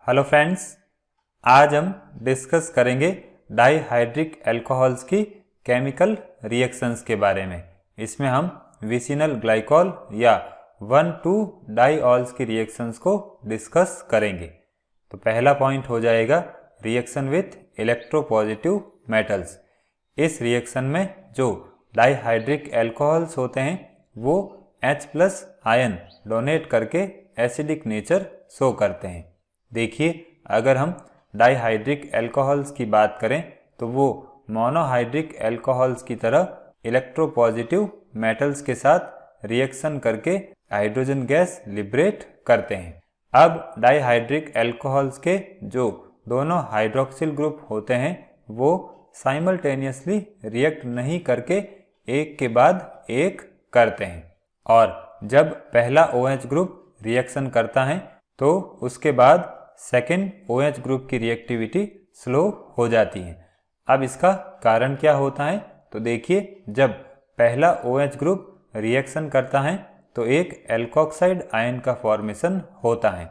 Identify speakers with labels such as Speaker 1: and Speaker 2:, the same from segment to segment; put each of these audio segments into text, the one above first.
Speaker 1: Hello friends, आज हम discuss करेंगे डाईहाइड्रिक अल्कोहल्स की केमिकल रिएक्शंस के बारे में। इसमें हम विसिनल ग्लाइकॉल या 1,2 डाईऑल्स की रिएक्शंस को डिस्कस करेंगे। तो पहला पॉइंट हो जाएगा रिएक्शन विथ इलेक्ट्रोपॉजिटिव मेटल्स। इस रिएक्शन में जो डाईहाइड्रिक अल्कोहल्स होते हैं वो H+ आयन डोनेट करके एसिडिक नेचर शो करते हैं। देखिए, अगर हम डाईहाइड्रिक अल्कोहल्स की बात करें तो वो मोनोहाइड्रिक अल्कोहल्स की तरह इलेक्ट्रोपॉजिटिव मेटल्स के साथ रिएक्शन करके हाइड्रोजन गैस लिबरेट करते हैं। अब डाईहाइड्रिक अल्कोहल्स के जो दोनों हाइड्रोक्सिल ग्रुप होते हैं वो साइमल्टेनियसली रिएक्ट नहीं करके एक के बाद एक करते हैं, और जब पहला OH ग्रुप रिएक्शन करता है तो उसके बाद सेकेंड OH ग्रुप की रिएक्टिविटी स्लो हो जाती है। अब इसका कारण क्या होता है? तो देखिए, जब पहला OH ग्रुप रिएक्शन करता है तो एक एल्कोक्साइड आयन का फॉर्मेशन होता है,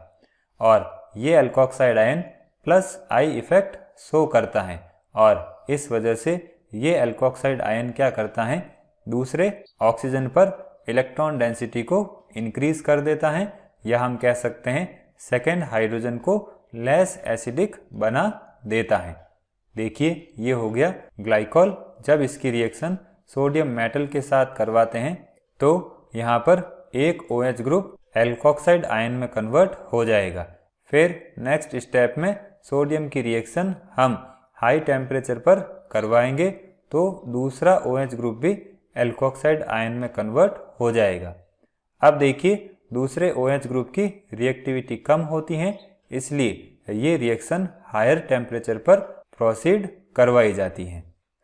Speaker 1: और ये alkoxide ion +I effect show करता है, और इस वजह से ये एल्कोक्साइड आयन क्या करता है, दूसरे ऑक्सीजन पर इलेक्ट्रॉन डेंसिटी को इंक्रीज कर देता है, या हम कह सकते हैं सेकेंड हाइड्रोजन को लेस एसिडिक बना देता है। देखिए, ये हो गया ग्लाइकॉल। जब इसकी रिएक्शन सोडियम मेटल के साथ करवाते हैं तो यहाँ पर एक OH ग्रुप एल्कोक्साइड आयन में कन्वर्ट हो जाएगा। फिर नेक्स्ट स्टेप में सोडियम की रिएक्शन हम हाई टेम्परेचर पर करवाएंगे तो दूसरा OH ग्रुप भी एल्कोक्साइड आयन में कन्वर्ट हो जाएगा। अब देखिए, दूसरे OH ग्रुप की रिएक्टिविटी कम होती है, इसलिए ये रिएक्शन हायर टेम्परेचर पर प्रोसीड करवाई जाती है।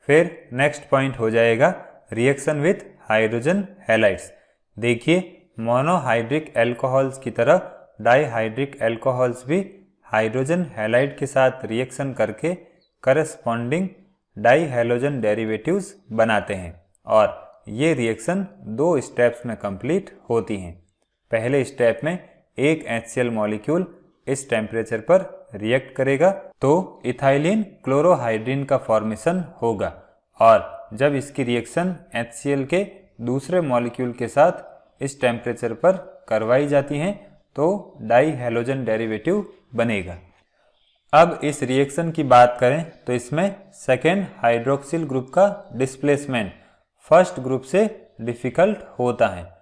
Speaker 1: फिर नेक्स्ट पॉइंट हो जाएगा रिएक्शन विथ हाइड्रोजन हैलाइड्स। देखिए, मोनोहाइड्रिक अल्कोहल्स की तरह डाईहाइड्रिक अल्कोहल्स भी हाइड्रोजन हैलाइड के साथ रिएक्शन करके करस्पॉन्डिंग डाईहैलोजन डेरिवेटिव्स बनाते हैं, और ये रिएक्शन 2 स्टेप्स में कंप्लीट होती हैं। पहले स्टेप में एक HCl मॉलिक्यूल इस टेम्परेचर पर रिएक्ट करेगा तो इथाइलिन क्लोरोहाइड्रिन का फॉर्मेशन होगा, और जब इसकी रिएक्शन HCl के दूसरे मॉलिक्यूल के साथ इस टेम्परेचर पर करवाई जाती है तो डाईहैलोजन डेरिवेटिव बनेगा। अब इस रिएक्शन की बात करें तो इसमें सेकेंड हाइड्रोक्सिल ग्रुप का डिस्प्लेसमेंट फर्स्ट ग्रुप से डिफिकल्ट होता है।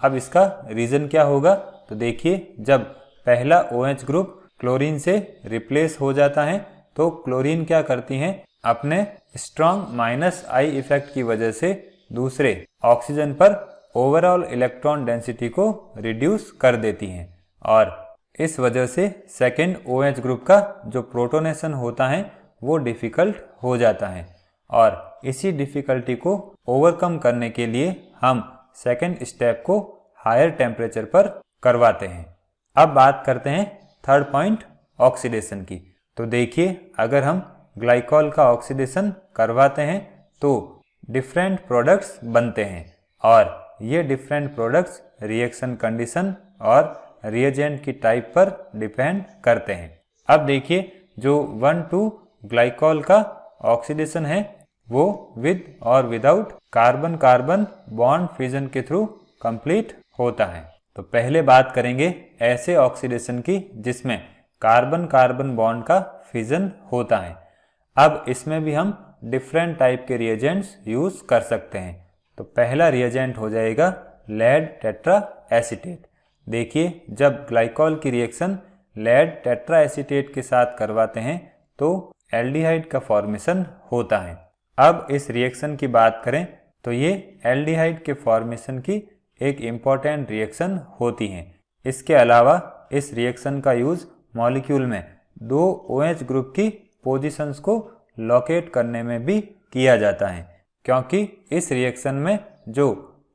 Speaker 1: अब इसका रीज़न क्या होगा? तो देखिए, जब पहला OH ग्रुप क्लोरीन से रिप्लेस हो जाता है तो क्लोरीन क्या करती हैं, अपने स्ट्रॉन्ग -I इफेक्ट की वजह से दूसरे ऑक्सीजन पर ओवरऑल इलेक्ट्रॉन डेंसिटी को रिड्यूस कर देती हैं, और इस वजह से सेकेंड OH ग्रुप का जो प्रोटोनेशन होता है वो डिफ़िकल्ट हो जाता है, और इसी डिफ़िकल्टी को ओवरकम करने के लिए हम सेकेंड स्टेप को हायर टेम्परेचर पर करवाते हैं। अब बात करते हैं थर्ड पॉइंट, ऑक्सीडेशन की। तो देखिए, अगर हम ग्लाइकॉल का ऑक्सीडेशन करवाते हैं तो डिफरेंट प्रोडक्ट्स बनते हैं, और ये डिफरेंट प्रोडक्ट्स रिएक्शन कंडीशन और रिएजेंट की टाइप पर डिपेंड करते हैं। अब देखिए, जो 1,2 ग्लाइकॉल का ऑक्सीडेशन है वो विद और without carbon carbon bond fusion के थ्रू कंप्लीट होता है। तो पहले बात करेंगे ऐसे ऑक्सीडेशन की जिसमें कार्बन कार्बन बॉन्ड का फ्यूजन होता है। अब इसमें भी हम डिफरेंट टाइप के रिएजेंट्स यूज कर सकते हैं। तो पहला रिएजेंट हो जाएगा लेड टेट्रा एसीटेट। देखिए, जब ग्लाइकॉल की रिएक्शन लेड टेट्रा एसीटेट के साथ करवाते हैं तो एल्डिहाइड का फॉर्मेशन होता है। अब इस रिएक्शन की बात करें तो ये एल्डिहाइड के फॉर्मेशन की एक इम्पॉर्टेंट रिएक्शन होती है। इसके अलावा इस रिएक्शन का यूज मॉलिक्यूल में 2 OH ग्रुप की पोजीशंस को लोकेट करने में भी किया जाता है, क्योंकि इस रिएक्शन में जो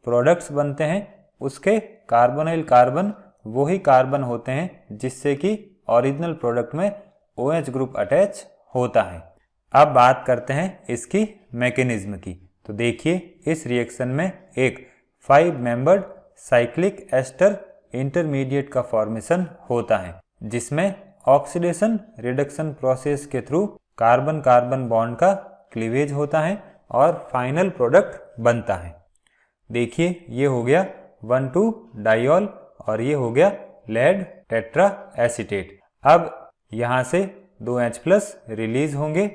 Speaker 1: प्रोडक्ट्स बनते हैं उसके कार्बोनिल कार्बन वही कार्बन होते हैं जिससे कि ओरिजिनल प्रोडक्ट में OH ग्रुप अटैच होता है। अब बात करते हैं इसकी मैकेनिज्म की। तो देखिए, इस रिएक्शन में एक 5 मेंबर्ड साइक्लिक एस्टर इंटरमीडिएट का फॉर्मेशन होता है, जिसमें ऑक्सीडेशन रिडक्शन प्रोसेस के थ्रू कार्बन कार्बन बॉन्ड का क्लीवेज होता है और फाइनल प्रोडक्ट बनता है। देखिए ये हो गया 1,2-डाइऑल और ये हो गया लेड टेट्रा एसीटेट। अब यहाँ से 2H+ रिलीज होंगे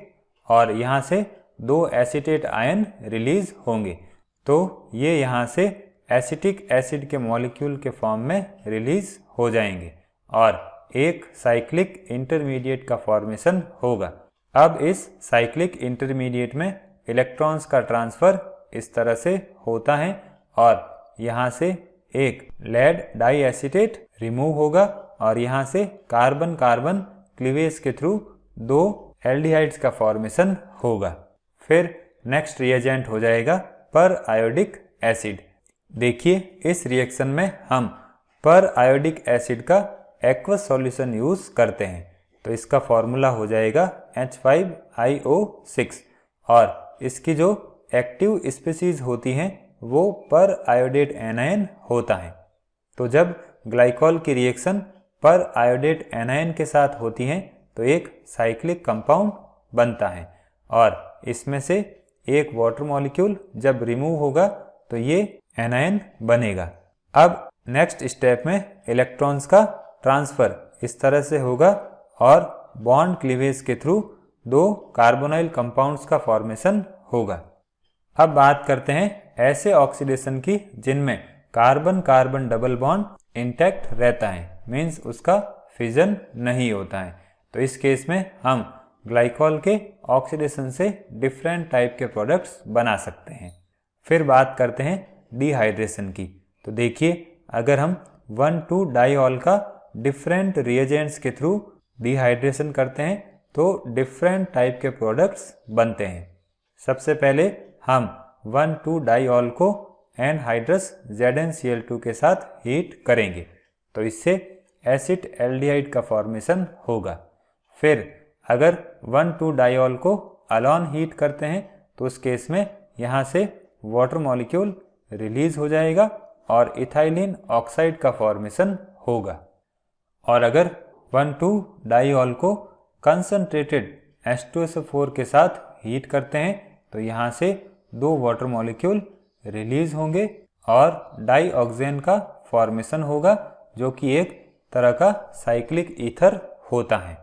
Speaker 1: और यहाँ से 2 एसीटेट आयन रिलीज होंगे, तो ये यहाँ से एसिटिक एसिड के मॉलिक्यूल के फॉर्म में रिलीज हो जाएंगे और एक साइक्लिक इंटरमीडिएट का फॉर्मेशन होगा। अब इस साइक्लिक इंटरमीडिएट में इलेक्ट्रॉन्स का ट्रांसफर इस तरह से होता है और यहाँ से एक लेड डाई एसीटेट रिमूव होगा और यहाँ से कार्बन कार्बन क्लीवेज के थ्रू 2 एल्डिहाइड्स का फॉर्मेशन होगा। फिर नेक्स्ट रिएजेंट हो जाएगा पर आयोडिक एसिड। देखिए इस रिएक्शन में हम पर आयोडिक एसिड का एक्वस सॉल्यूशन यूज करते हैं, तो इसका फॉर्मूला हो जाएगा H5IO6 और इसकी जो एक्टिव स्पीसीज होती हैं वो पर आयोडेट एनायन होता है। तो जब ग्लाइकॉल की रिएक्शन पर आयोडेट एनायन के साथ होती हैं तो एक साइक्लिक कंपाउंड बनता है और इसमें से एक वाटर मॉलिक्यूल जब रिमूव होगा तो ये एनायन बनेगा। अब नेक्स्ट स्टेप में इलेक्ट्रॉन्स का ट्रांसफर इस तरह से होगा और बॉन्ड क्लीवेज के थ्रू 2 कार्बोनाइल कंपाउंड्स का फॉर्मेशन होगा। अब बात करते हैं ऐसे ऑक्सीडेशन की जिनमें carbon carbon double bond intact रहता है, मीन्स उसका फिजन नहीं होता है। तो इस केस में हम ग्लाइकॉल के ऑक्सीडेशन से डिफरेंट टाइप के प्रोडक्ट्स बना सकते हैं। फिर बात करते हैं डिहाइड्रेशन की। तो देखिए अगर हम 1,2-डाइऑल का डिफरेंट रिएजेंट्स के थ्रू डिहाइड्रेशन करते हैं तो डिफरेंट टाइप के प्रोडक्ट्स बनते हैं। सबसे पहले हम 1,2-डाइऑल को एनहाइड्रस ZnCl2 के साथ हीट करेंगे, तो इससे एसिड एल्डिहाइड का फॉर्मेशन होगा। फिर अगर 1,2-डाइऑल को अलोन हीट करते हैं तो उस केस में यहाँ से वाटर मॉलिक्यूल रिलीज हो जाएगा और इथाइलिन ऑक्साइड का फॉर्मेशन होगा। और अगर 1,2-डाइऑल को कंसंट्रेटेड H2SO4 के साथ हीट करते हैं तो यहाँ से 2 वाटर मॉलिक्यूल रिलीज होंगे और डाइऑक्सेन का फॉर्मेशन होगा जो कि एक तरह का साइक्लिक ईथर होता है।